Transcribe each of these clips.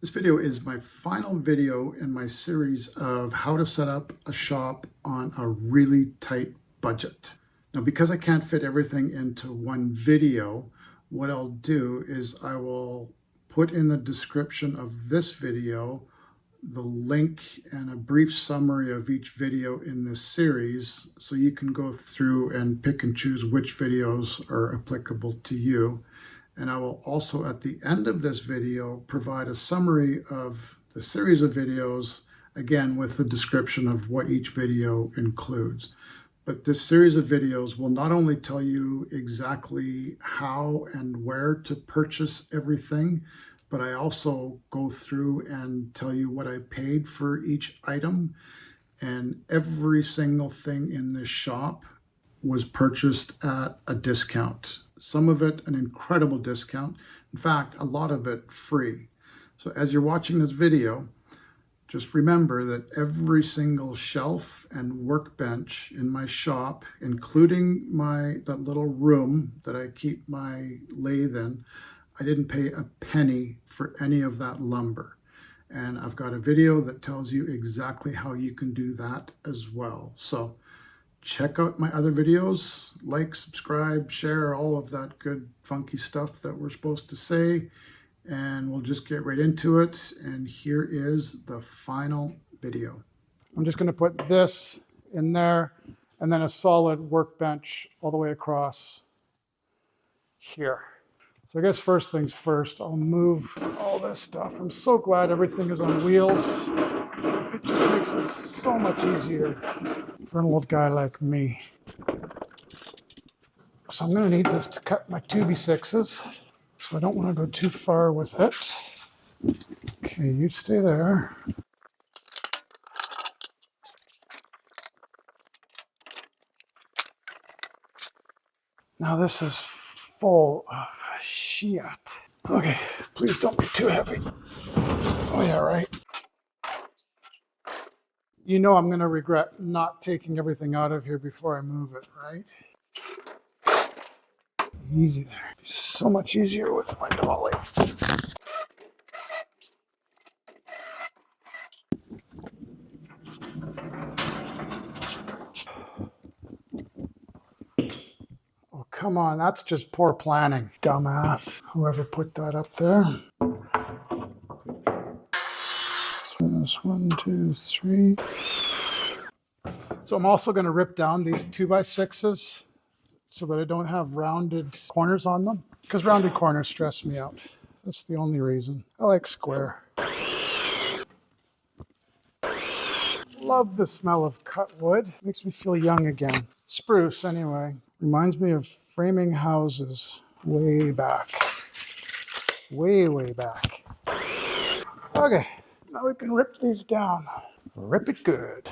This video is my final video in my series of how to set up a shop on a really tight budget. Now, because I can't fit everything into one video, what I'll do is I will put in the description of this video the link and a brief summary of each video in this series so you can go through and pick and choose which videos are applicable to you. And I will also, at the end of this video, provide a summary of the series of videos, again, with the description of what each video includes. But this series of videos will not only tell you exactly how and where to purchase everything, but I also go through and tell you what I paid for each item. And every single thing in this shop was purchased at a discount. Some of it an incredible discount. In fact, a lot of it free. So as you're watching this video, just remember that every single shelf and workbench in my shop, including that little room that I keep my lathe in, I didn't pay a penny for any of that lumber. And I've got a video that tells you exactly how you can do that as well. So check out my other videos, like, subscribe, share, all of that good funky stuff that we're supposed to say, and we'll just get right into it. And here is the final video. I'm just going to put this in there and then a solid workbench all the way across here. So I guess first things first, I'll move all this stuff. I'm so glad everything is on wheels. It just makes it so much easier for an old guy like me. So I'm going to need this to cut my 2x6s. So I don't want to go too far with it. Okay, you stay there. Now this is full of shit. Okay, please don't be too heavy. Oh yeah, right. You know I'm going to regret not taking everything out of here before I move it, right? Easy there. So much easier with my dolly. Oh, come on. That's just poor planning. Dumbass. Whoever put that up there. That's 1, 2, 3. So I'm also going to rip down these 2x6s so that I don't have rounded corners on them, because rounded corners stress me out. That's the only reason. I like square. Love the smell of cut wood. Makes me feel young again. Spruce, anyway. Reminds me of framing houses way back. Way back. Okay, now we can rip these down. Rip it good.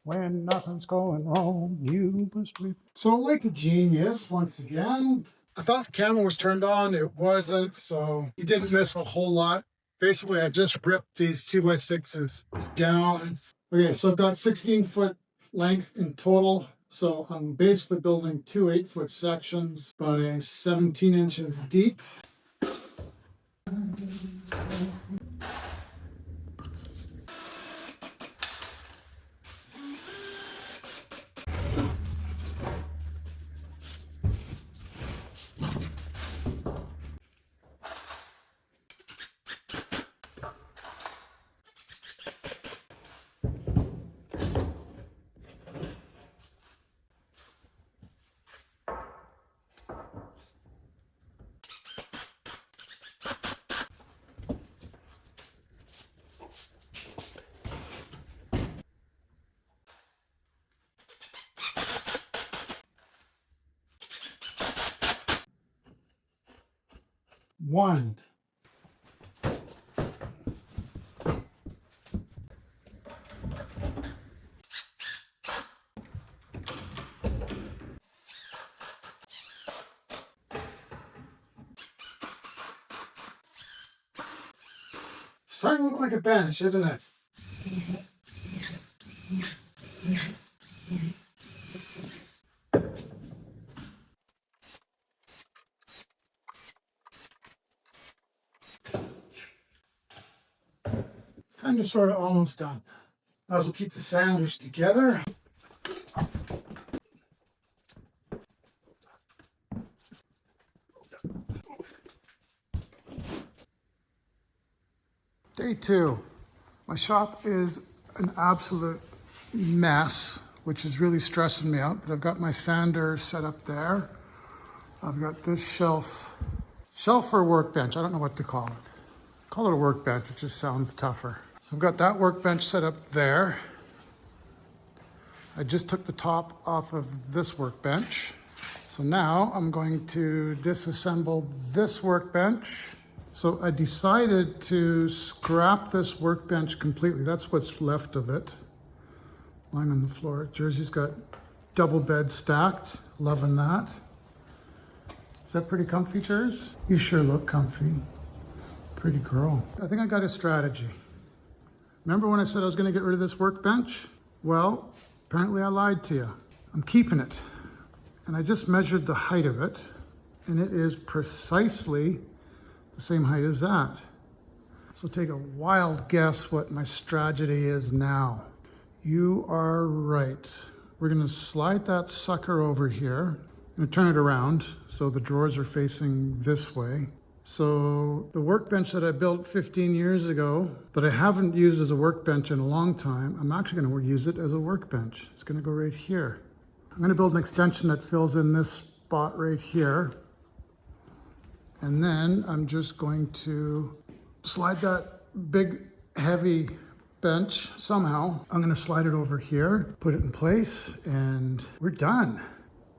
When nothing's going wrong, you must rip. So like a genius, once again. I thought the camera was turned on, it wasn't, so you didn't miss a whole lot. Basically, I just ripped these 2x6s down. Okay, so I've got 16-foot length in total. So I'm basically building two 8-foot sections by 17 inches deep. One. Starting to look like a bench, isn't it? kind of sort of almost done. Might as well keep the sanders together. Day 2. My shop is an absolute mess, which is really stressing me out, but I've got my sander set up there. I've got this shelf or workbench, I don't know what to call it. Call it a workbench, it just sounds tougher. So I've got that workbench set up there. I just took the top off of this workbench. So now I'm going to disassemble this workbench. So I decided to scrap this workbench completely. That's what's left of it. Lying on the floor. Jersey's got double bed stacked. Loving that. Is that pretty comfy, Jers? You sure look comfy. Pretty girl. I think I got a strategy. Remember when I said I was going to get rid of this workbench? Well, apparently I lied to you. I'm keeping it. And I just measured the height of it. And it is precisely the same height as that. So take a wild guess what my strategy is now. You are right. We're going to slide that sucker over here. I'm going to turn it around so the drawers are facing this way. So the workbench that I built 15 years ago that I haven't used as a workbench in a long time, I'm actually going to use it as a workbench. It's going to go right here. I'm going to build an extension that fills in this spot right here. And then I'm just going to slide that big, heavy bench somehow. I'm going to slide it over here, put it in place, and we're done.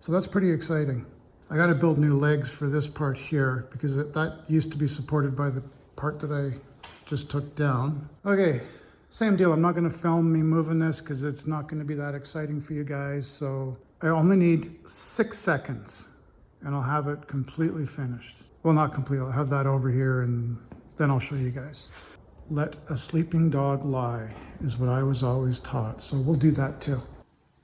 So that's pretty exciting. I got to build new legs for this part here because that used to be supported by the part that I just took down. Okay, same deal. I'm not going to film me moving this because it's not going to be that exciting for you guys. So I only need 6 seconds and I'll have it completely finished. Well, not completely. I'll have that over here and then I'll show you guys. Let a sleeping dog lie is what I was always taught. So we'll do that too.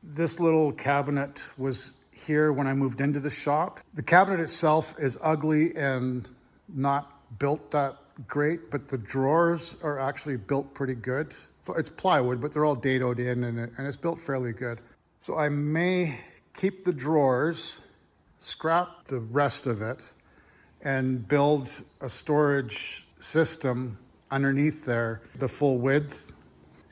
This little cabinet was here when I moved into the shop. The cabinet itself is ugly and not built that great, but the drawers are actually built pretty good. So it's plywood, but they're all dadoed in and it's built fairly good. So I may keep the drawers, scrap the rest of it, and build a storage system underneath there, the full width,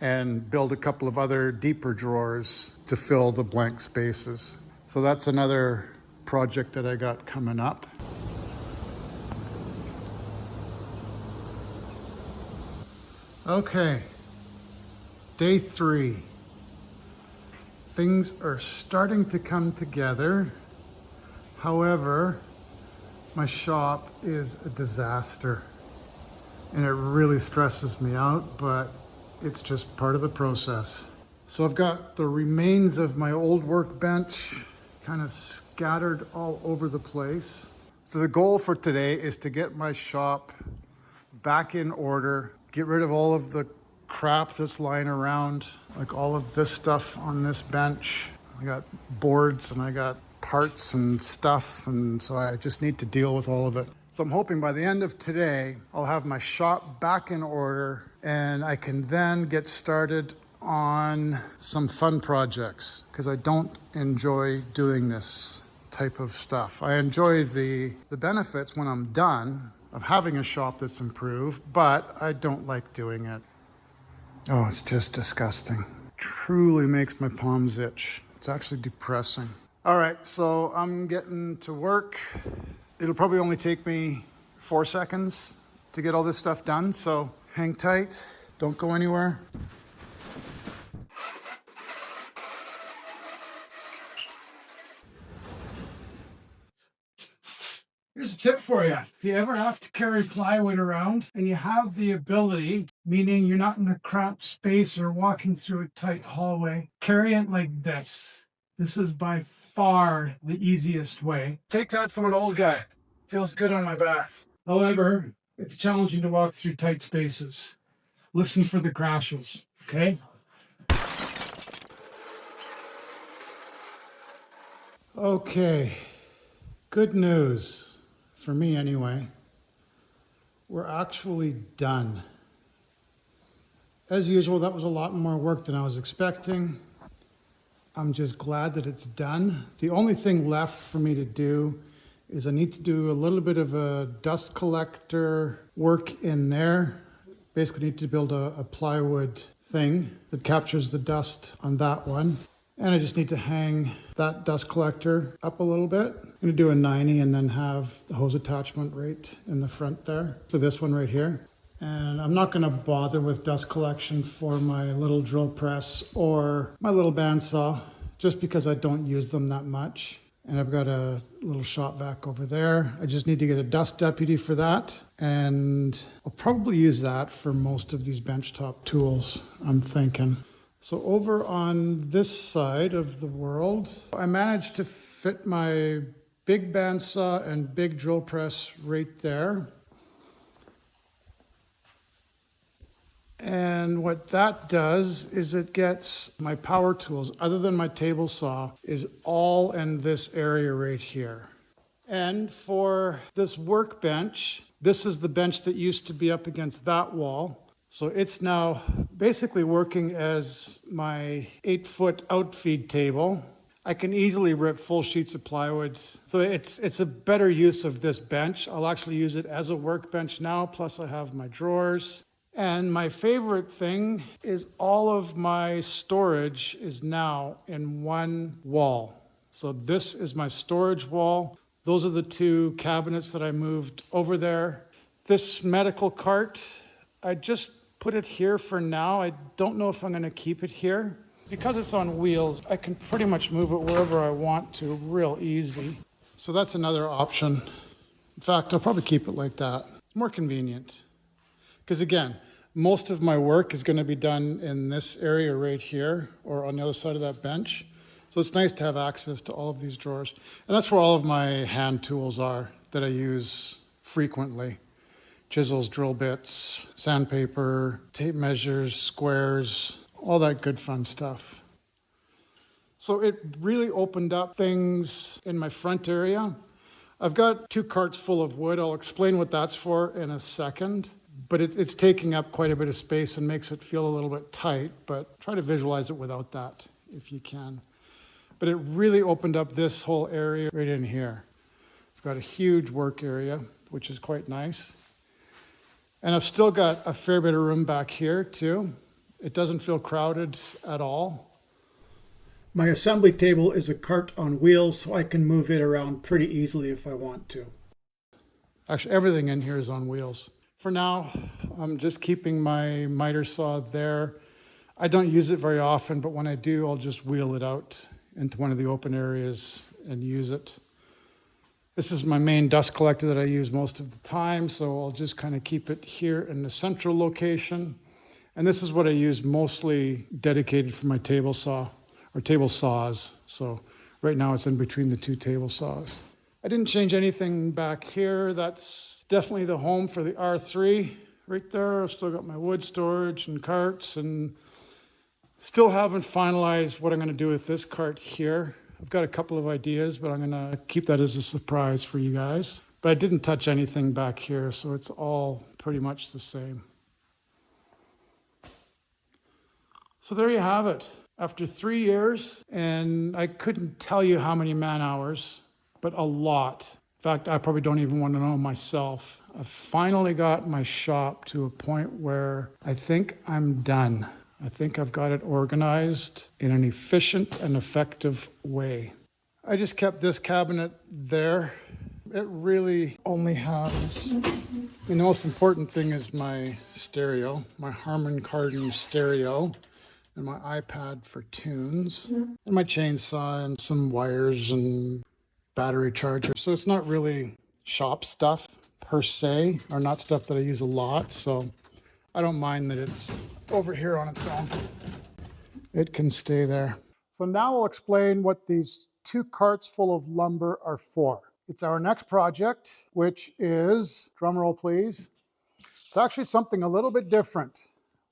and build a couple of other deeper drawers to fill the blank spaces. So that's another project that I got coming up. Okay, day 3. Things are starting to come together. However, my shop is a disaster and it really stresses me out, but it's just part of the process. So I've got the remains of my old workbench kind of scattered all over the place. So the goal for today is to get my shop back in order, get rid of all of the crap that's lying around, like all of this stuff on this bench. I got boards and I got parts and stuff, and so I just need to deal with all of it. So I'm hoping by the end of today, I'll have my shop back in order and I can then get started on some fun projects because I don't enjoy doing this type of stuff. I enjoy the benefits when I'm done of having a shop that's improved, but I don't like doing it. Oh, it's just disgusting. Truly makes my palms itch. It's actually depressing. All right, so I'm getting to work. It'll probably only take me 4 seconds to get all this stuff done, so hang tight, don't go anywhere. Here's a tip for you. If you ever have to carry plywood around and you have the ability, meaning you're not in a cramped space or walking through a tight hallway, carry it like this. This is by far the easiest way. Take that from an old guy. Feels good on my back. However, it's challenging to walk through tight spaces. Listen for the crashes, okay? Okay, good news. For me anyway, we're actually done. As usual, that was a lot more work than I was expecting. I'm just glad that it's done. The only thing left for me to do is I need to do a little bit of a dust collector work in there. Basically need to build a plywood thing that captures the dust on that one. And I just need to hang that dust collector up a little bit. I'm gonna do a 90 and then have the hose attachment right in the front there for this one right here. And I'm not gonna bother with dust collection for my little drill press or my little bandsaw, just because I don't use them that much. And I've got a little shop vac over there. I just need to get a dust deputy for that. And I'll probably use that for most of these benchtop tools, I'm thinking. So over on this side of the world, I managed to fit my big bandsaw and big drill press right there. And what that does is it gets my power tools, other than my table saw, is all in this area right here. And for this workbench, this is the bench that used to be up against that wall. So it's now basically working as my 8-foot outfeed table. I can easily rip full sheets of plywood. So it's a better use of this bench. I'll actually use it as a workbench now, plus I have my drawers. And my favorite thing is all of my storage is now in one wall. So this is my storage wall. Those are the two cabinets that I moved over there. This medical cart, I just put it here for now. I don't know if I'm gonna keep it here. Because it's on wheels, I can pretty much move it wherever I want to real easy. So that's another option. In fact, I'll probably keep it like that. It's more convenient. Because again, most of my work is going to be done in this area right here or on the other side of that bench. So it's nice to have access to all of these drawers. And that's where all of my hand tools are that I use frequently. Chisels, drill bits, sandpaper, tape measures, squares, all that good fun stuff. So it really opened up things in my front area. I've got 2 carts full of wood. I'll explain what that's for in a second. But it's taking up quite a bit of space and makes it feel a little bit tight, but try to visualize it without that if you can. But it really opened up this whole area right in here. I've got a huge work area, which is quite nice. And I've still got a fair bit of room back here too. It doesn't feel crowded at all. My assembly table is a cart on wheels, so I can move it around pretty easily if I want to. Actually, everything in here is on wheels. For now, I'm just keeping my miter saw there. I don't use it very often, but when I do, I'll just wheel it out into one of the open areas and use it. This is my main dust collector that I use most of the time, so I'll just kind of keep it here in the central location. And this is what I use mostly dedicated for my table saw, or table saws. So right now it's in between the 2 table saws. I didn't change anything back here. That's definitely the home for the R3 right there. I've still got my wood storage and carts, and still haven't finalized what I'm going to do with this cart here. I've got a couple of ideas, but I'm going to keep that as a surprise for you guys. But I didn't touch anything back here, so it's all pretty much the same. So there you have it. After 3 years, and I couldn't tell you how many man hours, but a lot. In fact, I probably don't even want to know myself. I've finally got my shop to a point where I think I'm done. I think I've got it organized in an efficient and effective way. I just kept this cabinet there. It really only has, the most important thing is my stereo, my Harman Kardon stereo, and my iPad for tunes, and my chainsaw and some wires and battery charger. So it's not really shop stuff per se, or not stuff that I use a lot. So I don't mind that it's over here on its own. It can stay there. So now I'll explain what these 2 carts full of lumber are for. It's our next project, which is, drum roll please, it's actually something a little bit different.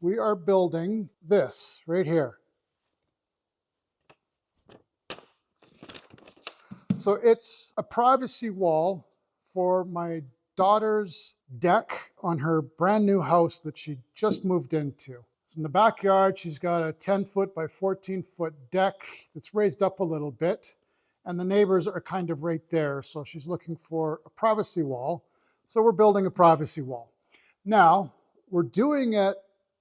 We are building this right here. So it's a privacy wall for my daughter's deck on her brand new house that she just moved into. In the backyard, she's got a 10-foot by 14-foot deck that's raised up a little bit, and the neighbors are kind of right there. So she's looking for a privacy wall. So we're building a privacy wall. Now, we're doing it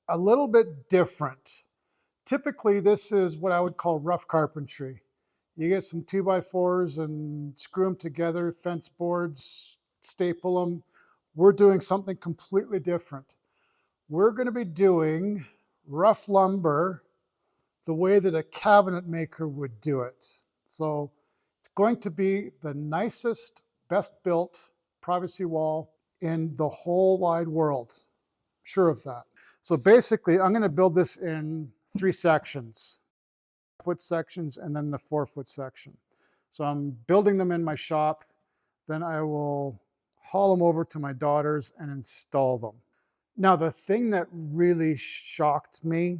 a little bit different. Typically, this is what I would call rough carpentry. You get some 2x4s and screw them together, fence boards, staple them. We're doing something completely different. We're going to be doing rough lumber the way that a cabinet maker would do it. So it's going to be the nicest, best built privacy wall in the whole wide world. Sure of that. So basically, I'm going to build this in 3 sections, foot sections, and then the 4-foot section. So I'm building them in my shop. Then I will haul them over to my daughters and install them. Now, the thing that really shocked me,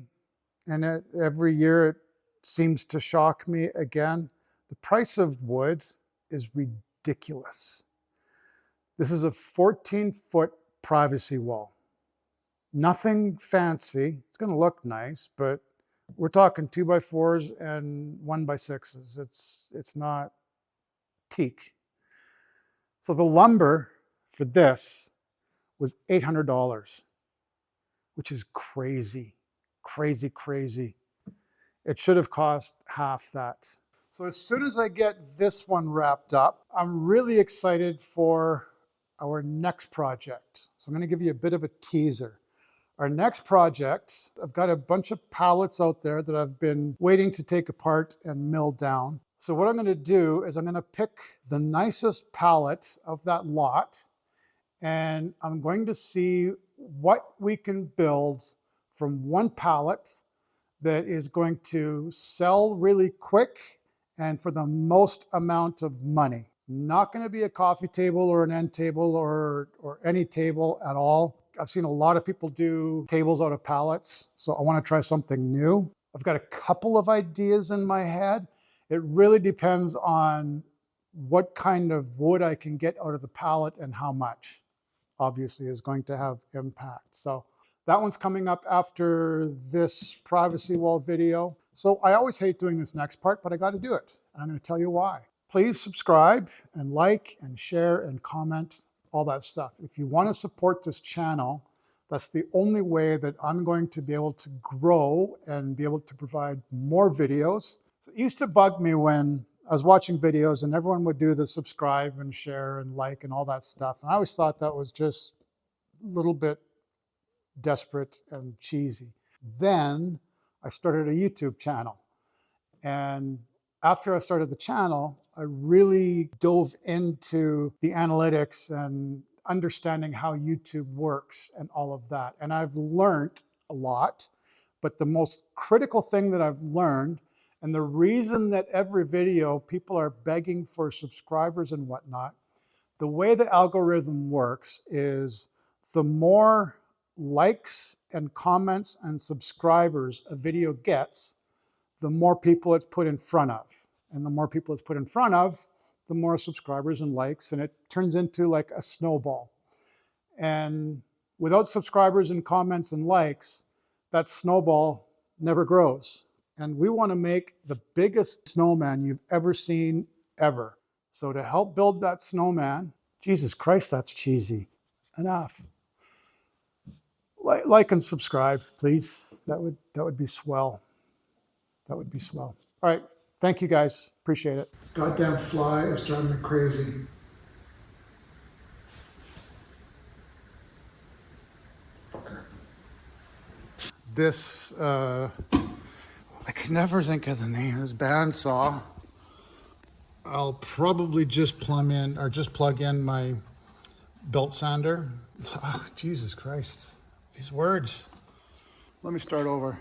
and every year it seems to shock me again, the price of wood is ridiculous. This is a 14-foot privacy wall. Nothing fancy. It's going to look nice, but we're talking 2x4s and 1x6s. It's not teak. So the lumber for this was $800, which is crazy, crazy, crazy. It should have cost half that. So as soon as I get this one wrapped up, I'm really excited for our next project. So I'm going to give you a bit of a teaser. Our next project, I've got a bunch of pallets out there that I've been waiting to take apart and mill down. So what I'm going to do is I'm going to pick the nicest pallet of that lot, and I'm going to see what we can build from one pallet that is going to sell really quick and for the most amount of money. Not going to be a coffee table or an end table or any table at all. I've seen a lot of people do tables out of pallets, so I want to try something new. I've got a couple of ideas in my head. It really depends on what kind of wood I can get out of the pallet and how much, obviously, is going to have impact. So that one's coming up after this privacy wall video. So I always hate doing this next part, but I got to do it. And I'm going to tell you why. Please subscribe and like and share and comment, all that stuff. If you want to support this channel, that's the only way that I'm going to be able to grow and be able to provide more videos. It used to bug me when I was watching videos and everyone would do the subscribe and share and like and all that stuff. And I always thought that was just a little bit desperate and cheesy. Then I started a YouTube channel. And after I started the channel, I really dove into the analytics and understanding how YouTube works and all of that. And I've learned a lot, but the most critical thing that I've learned, and the reason that every video people are begging for subscribers and whatnot, the way the algorithm works is the more likes and comments and subscribers a video gets, the more people it's put in front of. And the more people it's put in front of, the more subscribers and likes, and it turns into like a snowball. And without subscribers and comments and likes, that snowball never grows. And we want to make the biggest snowman you've ever seen, ever. So to help build that snowman, Jesus Christ, that's cheesy. Enough. Like and subscribe, please. That would be swell. That would be swell. All right. Thank you, guys. Appreciate it. This goddamn fly is driving me crazy. Fucker. This, I can never think of the name of this bandsaw. I'll probably just plug in my belt sander. Oh, Jesus Christ. These words. Let me start over.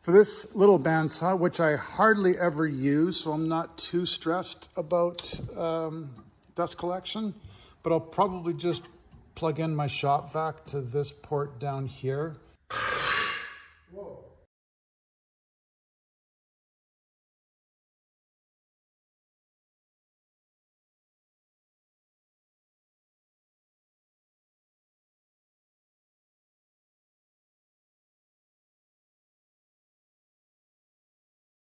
For this little bandsaw, which I hardly ever use, so I'm not too stressed about dust collection, but I'll probably just plug in my shop vac to this port down here.